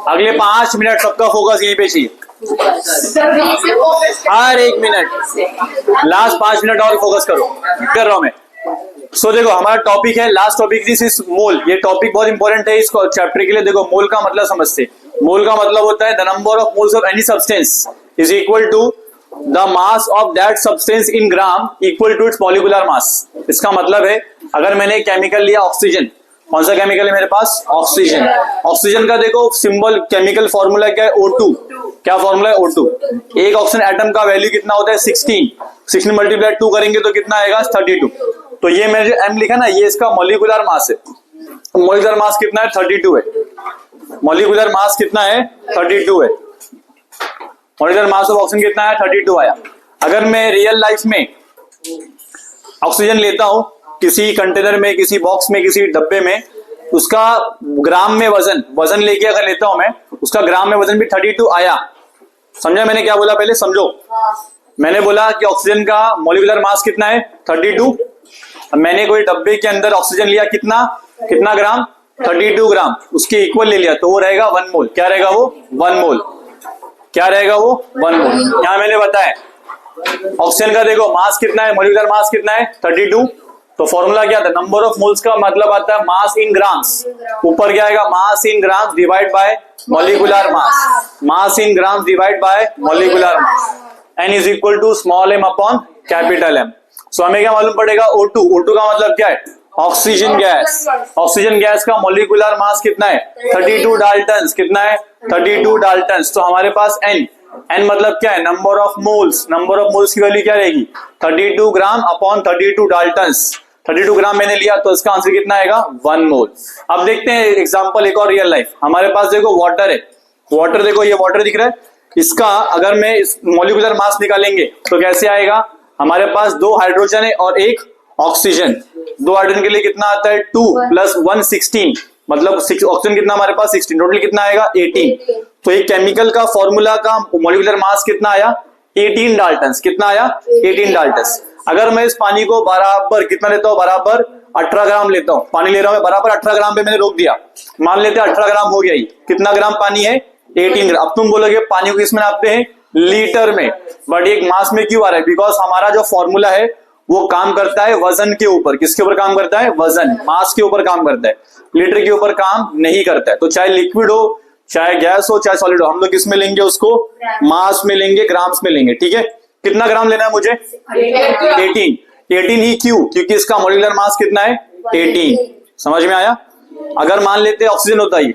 अगले 5 मिनट सबका फोकस यहीं पे चाहिए, हर 1 मिनट, लास्ट 5 मिनट और फोकस करो, कर रहा हूं मैं। सो देखो हमारा टॉपिक है, last topic this is mole. ये टॉपिक बहुत इंपॉर्टेंट है इस चैप्टर के लिए। देखो मोल का मतलब समझते, मोल का मतलब होता है the number of moles of any substance is equal to the mass of that substance in gram equal to its molecular mass. इसका मतलब है अगर मैंने केमिकल लिया ऑक्सीजन, कौन सा केमिकल है मेरे पास? ऑक्सीजन। ऑक्सीजन का देखो सिंबल, केमिकल फॉर्मूला क्या है? O2। क्या फॉर्मूला है? O2। एक ऑक्सीजन एटम का वैल्यू कितना होता है? 16 मल्टीप्लाई 2 करेंगे तो कितना आएगा? 32। तो ये मैंने जो M लिखा ना, ये इसका मॉलिक्यूलर मास है। मॉलिक्यूलर मास कितना है? 32 है। मॉलिक्यूलर मास कितना है? 32 है। मॉलिक्यूलर मास ऑफ ऑक्सीजन कितना है? 32 आया। अगर मैं रियल लाइफ में ऑक्सीजन लेता हूं किसी कंटेनर में, किसी बॉक्स में, किसी डब्बे में, उसका ग्राम में वजन लेके अगर लेता हूं मैं, उसका ग्राम में वजन भी 32 आया। समझा मैंने क्या बोला? पहले समझो। मैंने बोला कि ऑक्सीजन का मॉलिक्यूलर मास कितना है? 32। मैंने कोई डब्बे के अंदर ऑक्सीजन लिया, कितना ग्राम? 32 ग्राम। उसके इक्वल ले लिया तो वो रहेगा 1 मोल। क्या रहेगा वो? 1 मोल। क्या रहेगा वो? 1 मोल। यहां मैंने बताया ऑक्सीजन का देखो मास कितना है, मॉलिक्यूलर मास कितना है? 32। तो फॉर्मूला क्या था? नंबर ऑफ मोल्स का मतलब आता है मास इन ग्राम्स। ऊपर क्या आएगा? Mass in grams divide by molecular mass. Mass in grams divide by molecular mass. n is equal to small m upon capital M। So हमें क्या मालूम पड़ेगा? O2। O2 का मतलब क्या है? Oxygen gas. ऑक्सीजन गैस का मॉलिक्यूलर मास कितना है? 32 डाल्टन्स। कितना है? 32 डाल्टन्स। तो हमारे पास n मतलब क्या है? Number of moles. Number of moles की वैल्यू क्या रहेगी? 32 ग्राम अपॉन 32 डाल्टन्स। 32 ग्राम मैंने लिया तो इसका आंसर कितना आएगा? 1 मोल। अब देखते हैं एग्जांपल एक और रियल लाइफ। हमारे पास देखो वाटर है। वाटर देखो, ये वाटर दिख रहा है। इसका अगर मैं इस मॉलिक्यूलर मास निकालेंगे तो कैसे आएगा? हमारे पास 2 हाइड्रोजन है और 1 ऑक्सीजन। 2 हाइड्रोजन के लिए कितना आता है? 2 + 1 16, मतलब ऑक्सीजन कितना हमारे पास? 16। टोटल कितना आएगा? 18। तो एक केमिकल का फॉर्मूला का मॉलिक्यूलर मास कितना आया? 18 डाल्टन्स। कितना आया? 18 डाल्टन्स। अगर मैं इस पानी को बराबर कितना लेता हूं? बराबर 18 ग्राम लेता हूं। पानी ले रहा हूं बराबर 18 ग्राम पे मैंने रोक दिया। मान लेते हैं 18 ग्राम हो गया। ही कितना ग्राम पानी है? 18 ग्राम। अब तुम बोलोगे पानी को किसमें नापते हैं? लीटर में। बट एक मास में क्यों आ रहा है? बिकॉज हमारा जो फॉर्मूला है वो काम करता है वजन के ऊपर। किसके ऊपर काम करता है? वजन, मास के ऊपर काम करता है, लीटर के ऊपर काम नहीं करता है। तो चाहे लिक्विड हो, चाहे गैस हो, चाहे सॉलिड हो, हम लोग किसमें लेंगे उसको? मास में लेंगे, ग्राम्स में लेंगे। ठीक है, कितना ग्राम लेना है मुझे? 18 ही क्यों? क्योंकि इसका मॉलिक्यूलर मास कितना है? 18। समझ में आया? अगर मान लेते ऑक्सीजन होता है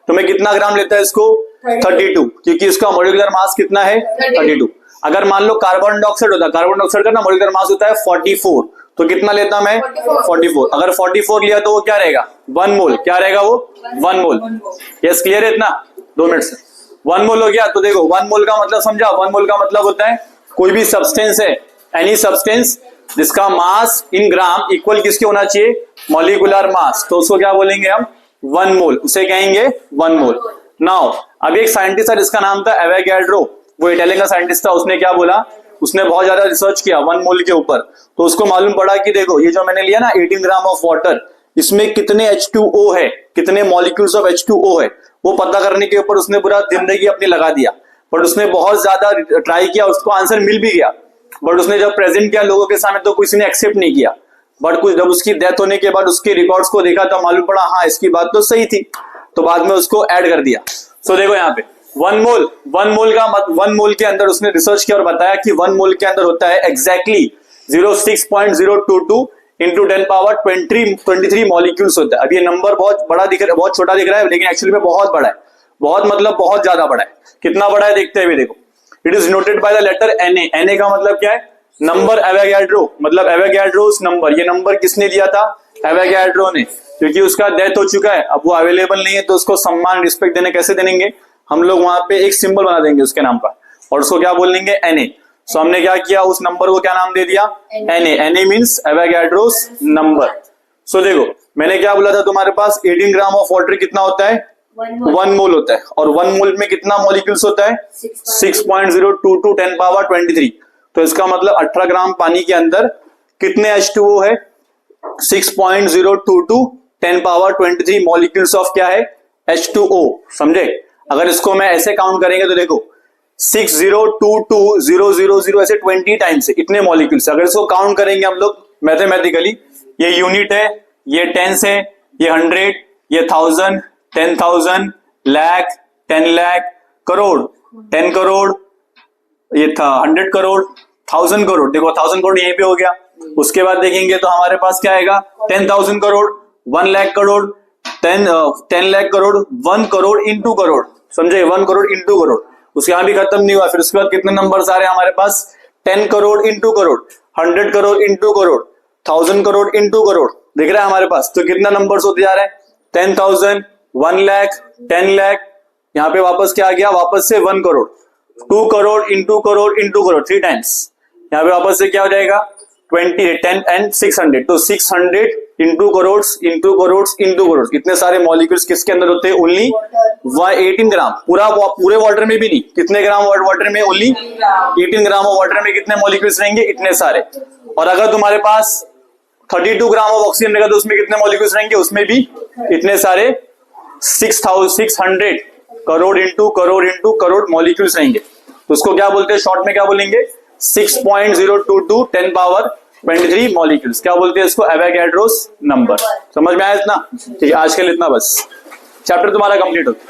तो मैं कितना ग्राम लेता है इसको? 32, क्योंकि इसका मॉलिक्यूलर मास कितना है? 32। अगर मान लो कार्बन डाइऑक्साइड होता है, कार्बन डाइऑक्साइड का ना मॉलिक्यूलर मास होता है 44, तो कितना लेता मैं? 44। अगर 44 लिया तो वो क्या रहेगा? 1 मोल। क्या रहेगा वो? 1 मोल। यस, क्लियर है इतना? 2 मिनट से 1 मोल हो गया। तो देखो 1 मोल का मतलब समझा? 1 मोल का मतलब होता है कोई भी सब्सटेंस है, एनी सब्सटेंस जिसका मास इन ग्राम इक्वल किसके होना चाहिए? Molecular mass. तो उसको क्या बोलेंगे हम? 1 मोल। उसे कहेंगे 1 मोल। नाउ अभी एक साइंटिस्ट था जिसका नाम था एवोगैड्रो। वो इटालियन का साइंटिस्ट था। उसने क्या बोला? उसने बहुत ज्यादा रिसर्च किया 1 मोल के ऊपर। तो उसको मालूम पड़ा कि देखो ये जो मैंने लिया ना 18 ग्राम ऑफ वाटर, इसमें कितने H2O है, कितने मॉलिक्यूल्स ऑफ H2O है, वो पता करने के ऊपर उसने पूरा जिंदगी अपनी लगा दिया। बट उसने बहुत ज्यादा ट्राई किया, उसको आंसर मिल भी गया। बट उसने जब प्रेजेंट किया लोगों के सामने तो किसी ने एक्सेप्ट नहीं किया। बट कुछ जब उसकी डेथ होने के बाद उसके रिकॉर्ड्स को देखा तो मालूम पड़ा हाँ इसकी बात तो सही थी। तो बाद में उसको ऐड कर दिया। सो देखो यहाँ पे 1 मोल के अंदर उसने रिसर्च किया और बताया कि 1 मोल के अंदर होता है एग्जैक्टली 06.022 इंटू 10 पावर 23 मॉलिक्यूल्स होता है। अब ये नंबर बहुत बड़ा दिख रहा है, बहुत छोटा दिख रहा है, लेकिन एक्चुअली में बहुत बड़ा है। बहुत मतलब बहुत ज्यादा बड़ा है। कितना बड़ा है देखते हुए देखो। It is noted by the letter Na। Na का मतलब क्या है? नंबर एवोगैड्रो, मतलब एवोगैड्रोस नंबर। ये नंबर किसने दिया था? एवोगैड्रो ने। क्योंकि उसका डेथ हो चुका है, अब वो अवेलेबल नहीं है, तो उसको सम्मान रिस्पेक्ट देने कैसे देंगे? हम लोग वहां पे एक सिंबल बना देंगे उसके नाम का और उसको क्या बोल देंगे? Na। सो हमने क्या किया? उस नंबर को क्या नाम दे दिया? Na means Avogadro's number. So देखो मैंने क्या बोला था तुम्हारे पास? 18 ग्राम ऑफ वाटर कितना होता है? 1 मोल होता है। और 1 मोल में कितना मॉलिक्यूल्स होता है? 6.022 10 पावर 23। तो इसका मतलब 18 ग्राम पानी के अंदर कितने H2O है? 6.022 10 पावर 23 मॉलिक्यूल्स ऑफ क्या है? H2O। समझे? अगर इसको मैं ऐसे काउंट करेंगे तो देखो 60220000 ऐसे 20 टाइम्स है, इतने मॉलिक्यूल्स। अगर इसको काउंट करेंगे हम लोग मैथमेटिकली, ये यूनिट है, ये टेंस है, ये 100, ये 1000, 10,000, लाख, 10 लाख, करोड़, 10 करोड़, ये था 100 करोड़, 1000 करोड़। देखो 1000 करोड़ यहीं पे हो गया। उसके बाद देखेंगे तो हमारे पास क्या आएगा, 10,000 करोड़, 1 लाख करोड़, 10 लाख करोड़, 1 करोड़ इंटू करोड़, समझे, 1 करोड़ इंटू करोड़। उसके यहां भी खत्म नहीं हुआ, फिर उसके बाद कितने नंबर्स आ रहे हैं हमारे पास, 10 crore into crore, 100 crore into crore, 1000 crore into crore, दिख रहा है हमारे पास। तो कितना नंबर्स होते जा रहे हैं, 10,000, 1 लाख, 10 लाख, यहाँ पे वापस क्या आ गया, वापस से 1 crore, 2 crore into crore into crore, 3 times. यहाँ पे वापस से क्या हो जाएगा, 20, 10 एंड 600, तो 600 into crore into crore into crore. इतने सारे मॉलिक्यूल्स किसके अंदर होते हैं, ओनली 18 ग्राम। पूरे वाटर में भी नहीं, कितने ग्राम वाटर में, ओनली 18 ग्राम ऑफ वाटर में कितने मॉलिक्यूल्स रहेंगे, इतने सारे। और अगर तुम्हारे पास 32 ग्राम ऑफ ऑक्सीजन रहेगा तो उसमें कितने मॉलिक्यूल्स रहेंगे, उसमें भी इतने सारे 600 crore into crore into crore molecules रहेंगे। तो उसको क्या बोलते हैं, शॉर्ट में क्या बोलेंगे, 6.022 10 पावर 23 मॉलिक्यूल्स। क्या बोलते हैं इसको, एवोगैड्रोस नंबर। समझ में आया इतना, ठीक है, आज के लिए इतना बस, चैप्टर तुम्हारा कंप्लीट होता है।